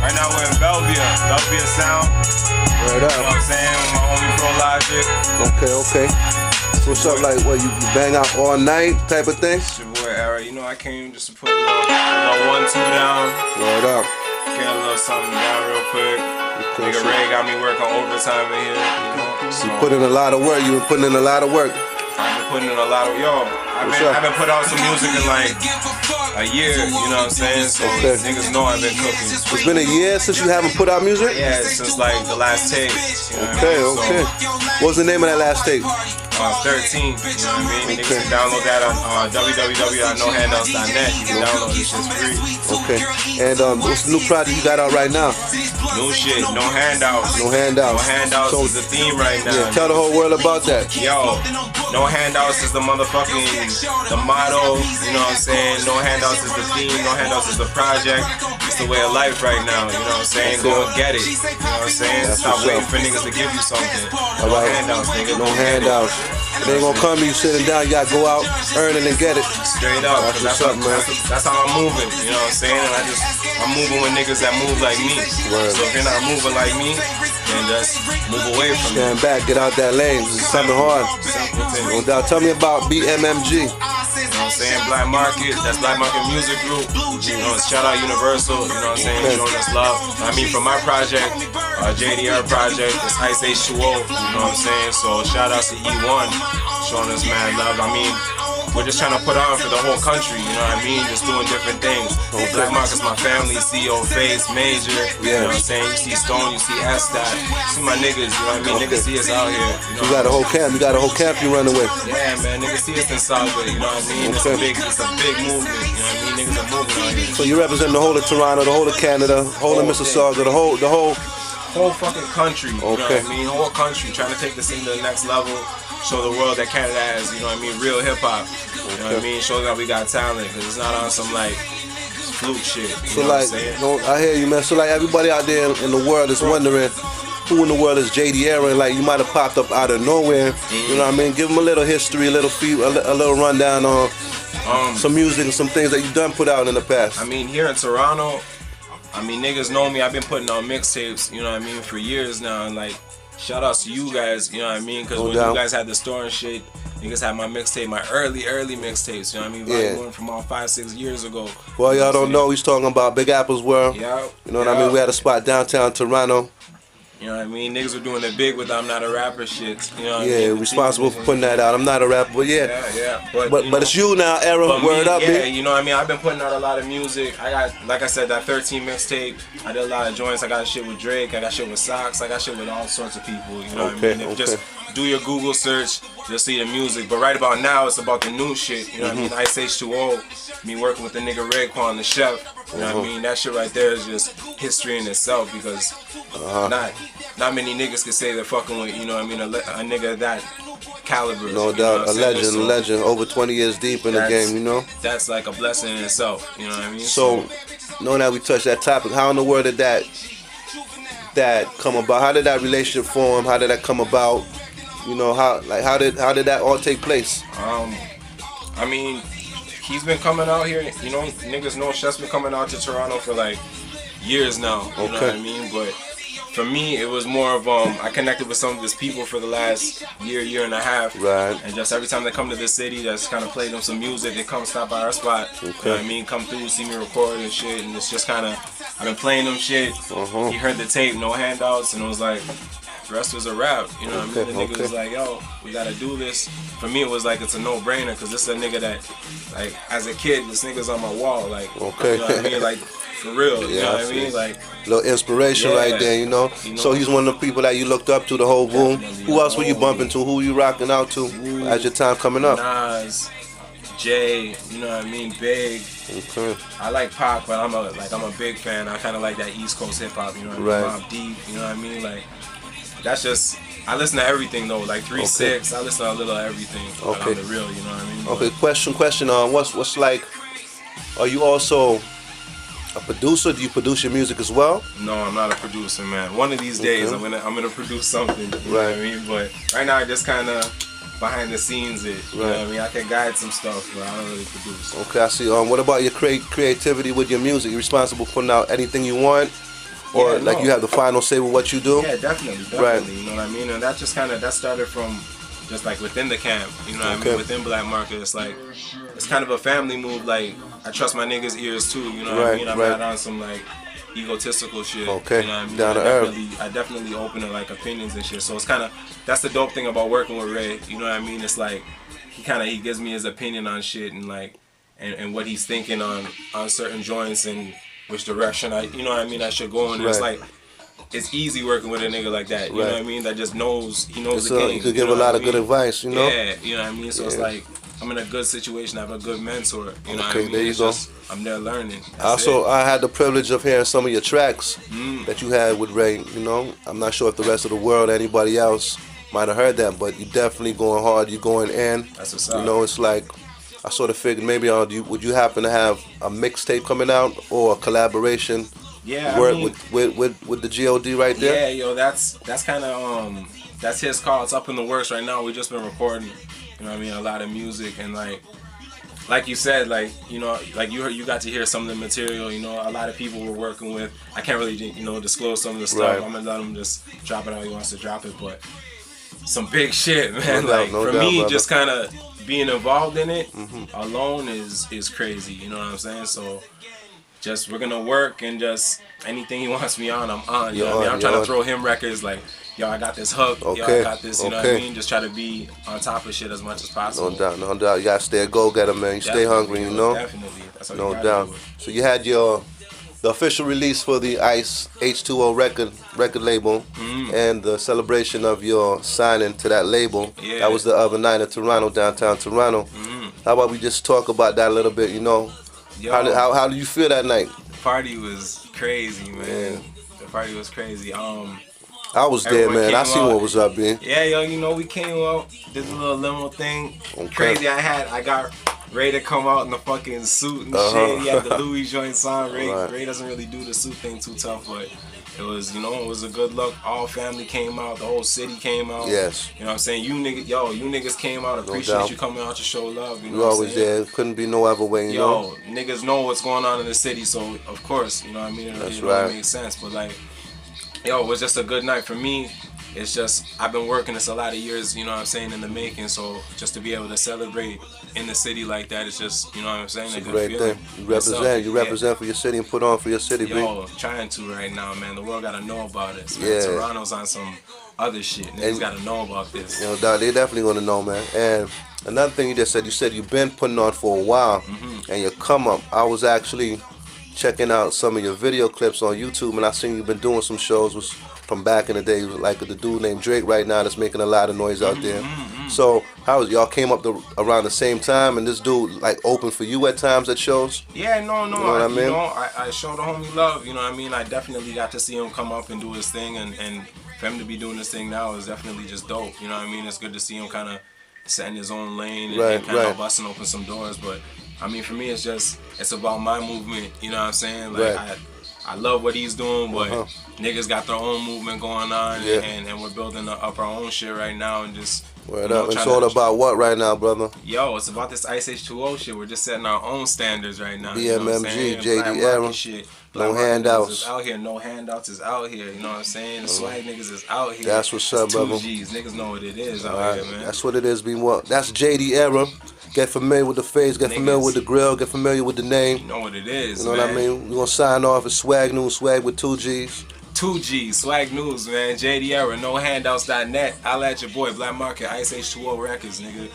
Right now we're in Bellevue Sound. Right You know up. what I'm saying? With my homie Pro Logic. Okay. What's up, like, what, you bang out all night type of thing? It's your boy Era. You know, I came just to put a little 1-2 down. Right up. Get a little something down real quick. Nigga Ray got me working overtime in here. You know? So You put in a lot of work. You been putting in a lot of work. I've been putting in a lot of I've been putting out some music in like a year, you know what I'm saying? So niggas know I've been cooking. It's been a year since you haven't put out music? Yeah, since like the last tape. You know what I mean? What was the name of that last tape? 13, you know what I mean? Niggas can download that on www.nohandouts.net. You can download this shit's free. Okay. And what's the new project you got out right now? New shit, no handouts. No handouts. No handouts So, is the theme right now. Yeah, tell the whole world about that. Yo, no handouts is the motherfucking, the motto, you know what I'm saying? No handouts is the theme, no handouts is the project. It's the way of life right now, you know what I'm saying? Go and get it, you know what I'm saying? Stop waiting for niggas to give you something. No handouts, nigga. No handouts. It ain't gonna come to you sitting down, you gotta go out, earn it and get it. Straight up. That's what's up, man. That's how I'm moving, you know what I'm saying? And I'm moving with niggas that move like me. Word. So if you're not moving like me, then just move away from me. Stand back, get out that lane. It's coming hard. No doubt. Tell me about BMMG. You know what I'm saying? Black Market, that's Black Market Music Group. You know, shout out Universal, you know what I'm saying? Showing us love. I mean, from my project, JDR project, it's Ice H2O, you know what I'm saying? So shout out to E1, showing us mad love. I mean, we're just trying to put on for the whole country, you know what I mean? Just doing different things. Black Market's my family, CEO Face, Major, you know what I'm saying? You see Stone, you see S-Dot, you see my niggas, you know what I mean? Niggas see us out here. You got a whole camp, you running with. Yeah, man, niggas see us in Southwood, you know what I mean? It's a big movement, you know what I mean? Niggas are moving out here. So you represent the whole of Toronto, the whole of Canada, whole of Mississauga, the whole fucking country, you know what I mean? Whole country, trying to take this thing to the next level, show the world that Canada has, you know what I mean, real hip-hop, you know what I mean, show that we got talent, because it's not on some, like, fluke shit, you know what I'm saying? I hear you, man. So, like, everybody out there in the world is wondering, who in the world is JDR, and like, you might have popped up out of nowhere, you know what I mean? Give them a little history, a little rundown on some music and some things that you done put out in the past. I mean, here in Toronto, I mean, niggas know me. I've been putting out mixtapes, you know what I mean, for years now. And like, shout outs to you guys, you know what I mean? Because when you guys had the store and shit, niggas had my mixtape, my early mixtapes, you know what I mean? Volume 1 from all 5-6 years ago. Well, y'all don't know, he's talking about Big Apple's World. Yeah. You know what I mean? We had a spot downtown Toronto. You know what I mean? Niggas were doing it big with I'm not a rapper shit. You know what I mean? Yeah, responsible for putting that out. I'm not a rapper, but yeah. Yeah. But it's you now, Era. Word up, yeah, you know what I mean? I've been putting out a lot of music. I got, like I said, that 13 mixtape. I did a lot of joints. I got shit with Drake. I got shit with Socks. I got shit with all sorts of people. You know what I mean? If just do your Google search, you'll see the music. But right about now, it's about the new shit. You know what I mean? Ice H2O, me working with the nigga RAEKWONS, the chef. You know what I mean? That shit right there is just history in itself, because not many niggas can say they're fucking with, you know what I mean, a nigga that caliber. No doubt, a legend, over 20 years deep in the game, you know? That's like a blessing in itself, you know what I mean? So, knowing that we touched that topic, how in the world did that come about? How did that relationship form? How did that come about? You know, how did that all take place? I mean, he's been coming out here, you know, niggas know Chef's been coming out to Toronto for like years now, you know what I mean? But for me, it was more of, I connected with some of his people for the last year and a half. Right. And just every time they come to this city, just kind of play them some music, they come stop by our spot. You know what I mean? Come through, see me record and shit. And it's just kind of, I've been playing them shit. He heard the tape, no handouts, and it was like, the rest was a rap. You know what I mean? The nigga was like, yo, we gotta do this. For me, it was like, it's a no-brainer, because this is a nigga that, like, as a kid, this nigga's on my wall. Like, you know what I mean? Like, for real, you know what I mean? Like, little inspiration right there, you know? So he's one of the people that you looked up to the whole boom. Who else were you bumping to? Who you rocking out to as your time coming up? Nas, Jay, you know what I mean? Big. I like Pac, but I'm a big fan. I kind of like that East Coast hip hop, you know what I mean? Mobb Deep, you know what I mean? Like, that's just, I listen to everything though, like 3-6. I listen to a little of everything. Like, on the real, you know what I mean? Okay, question. What's like? Are you also a producer? Do you produce your music as well? No, I'm not a producer, man. One of these days, I'm gonna produce something. You know what I mean? But right now, I just kind of behind the scenes it. You know what I mean? I can guide some stuff, but I don't really produce. Okay, I see. What about your creativity with your music? You responsible for putting out anything you want? or like you have the final say with what you do? Yeah, definitely. Right. You know what I mean? And that just that started from just like within the camp. You know what I mean? Within Black Market, it's like it's kind of a family move. Like I trust my niggas' ears too. You know what I mean? I'm not on some like egotistical shit. Okay. You know what I mean? Down to earth. I definitely open to like opinions and shit. So it's that's the dope thing about working with Ray. You know what I mean? It's like he gives me his opinion on shit and like and what he's thinking on certain joints and which direction you know what I mean, I should go in. And it's like it's easy working with a nigga like that. You know what I mean? That just knows the game. You could give a lot of good advice, you know? Yeah, you know what I mean? So it's like I'm in a good situation, I have a good mentor. You know what I mean? There you go. I'm there learning. I had the privilege of hearing some of your tracks that you had with Ray, you know. I'm not sure if the rest of the world, anybody else might have heard that, but you definitely going hard, you going in. That's what's up. You know, it's like I sort of figured maybe would you happen to have a mixtape coming out or a collaboration? Yeah, work with the G.O.D. right there. Yeah, yo, that's kind of that's his call. It's up in the works right now. We just been recording, you know what I mean, a lot of music and like you said, like you know, like you got to hear some of the material. You know, a lot of people we're working with. I can't really disclose some of the stuff. I'm gonna let them just drop it how he wants to drop it, but some big shit, man. For me, brother. Just kind of being involved in it alone is crazy. You know what I'm saying? So. Just we're gonna work and just anything he wants me on, I'm on. You know what I mean? I'm trying to throw him records like, yo, I got this hook, yo, I got this, you know what I mean? Just try to be on top of shit as much as possible. No doubt. You gotta stay a go-getter, man. You stay hungry, you know? Definitely. That's what no doubt. So you had the official release for the Ice H2O record label and the celebration of your signing to that label. Yeah. That was the other night in Toronto, downtown Toronto. How about we just talk about that a little bit, you know? Yo, how do you feel that night? The party was crazy, man. Yeah. The party was crazy. I was there, man. I seen what was up, man. Yeah, yo, you know, we came out, did a little limo thing. Crazy. I got Ray to come out in the fucking suit and shit. He had the Louis joints on. Ray doesn't really do the suit thing too tough, but it was, it was a good look. All family came out. The whole city came out. Yes. You know what I'm saying? You niggas came out. Appreciate you coming out to show love. You know what I'm always there. Couldn't be no other way, you know? Niggas know what's going on in the city, so of course, you know what I mean? It makes sense. But like, it was just a good night for me. It's just, I've been working this a lot of years, you know what I'm saying, in the making, so just to be able to celebrate in the city like that, it's just, you know what I'm saying? It's a great thing. You represent for your city and put on for your city, yo, trying to right now, man. The world gotta know about this, man. Yeah. Toronto's on some other shit. Niggas gotta know about this. You know, they definitely gonna know, man. And another thing you said you've been putting on for a while, and your come up. I was actually checking out some of your video clips on YouTube, and I seen you've been doing some shows from back in the day, like the dude named Drake right now that's making a lot of noise out there. So y'all came up around the same time, and this dude like opened for you at times at shows? Yeah, no. You know what I mean? I showed the homie love, you know what I mean? I definitely got to see him come up and do his thing, and for him to be doing this thing now is definitely just dope, you know what I mean? It's good to see him kind of setting his own lane and kind of busting open some doors, but I mean, for me, it's about my movement, you know what I'm saying? Like, I love what he's doing, but niggas got their own movement going on, and we're building up our own shit right now, and just it's all about what right now, brother? Yo, it's about this Ice H2O shit. We're just setting our own standards right now. BMMG, JD Aaron, no handouts. Out here, no handouts is out here. You know what I'm saying? The Swagg niggas is out here. That's what's up, brother. 2Gs, niggas know what it is out here, man. That's what it is. That's JD Aaron. Get familiar with the face, get familiar with the grill, get familiar with the name. You know what it is, You know what I mean? We're going to sign off as Swagg News, Swagg with 2 Gs. 2 Gs, Swagg News, man. JD Era, nohandouts.net. I'll at your boy, Black Market, Ice H2O Records, nigga.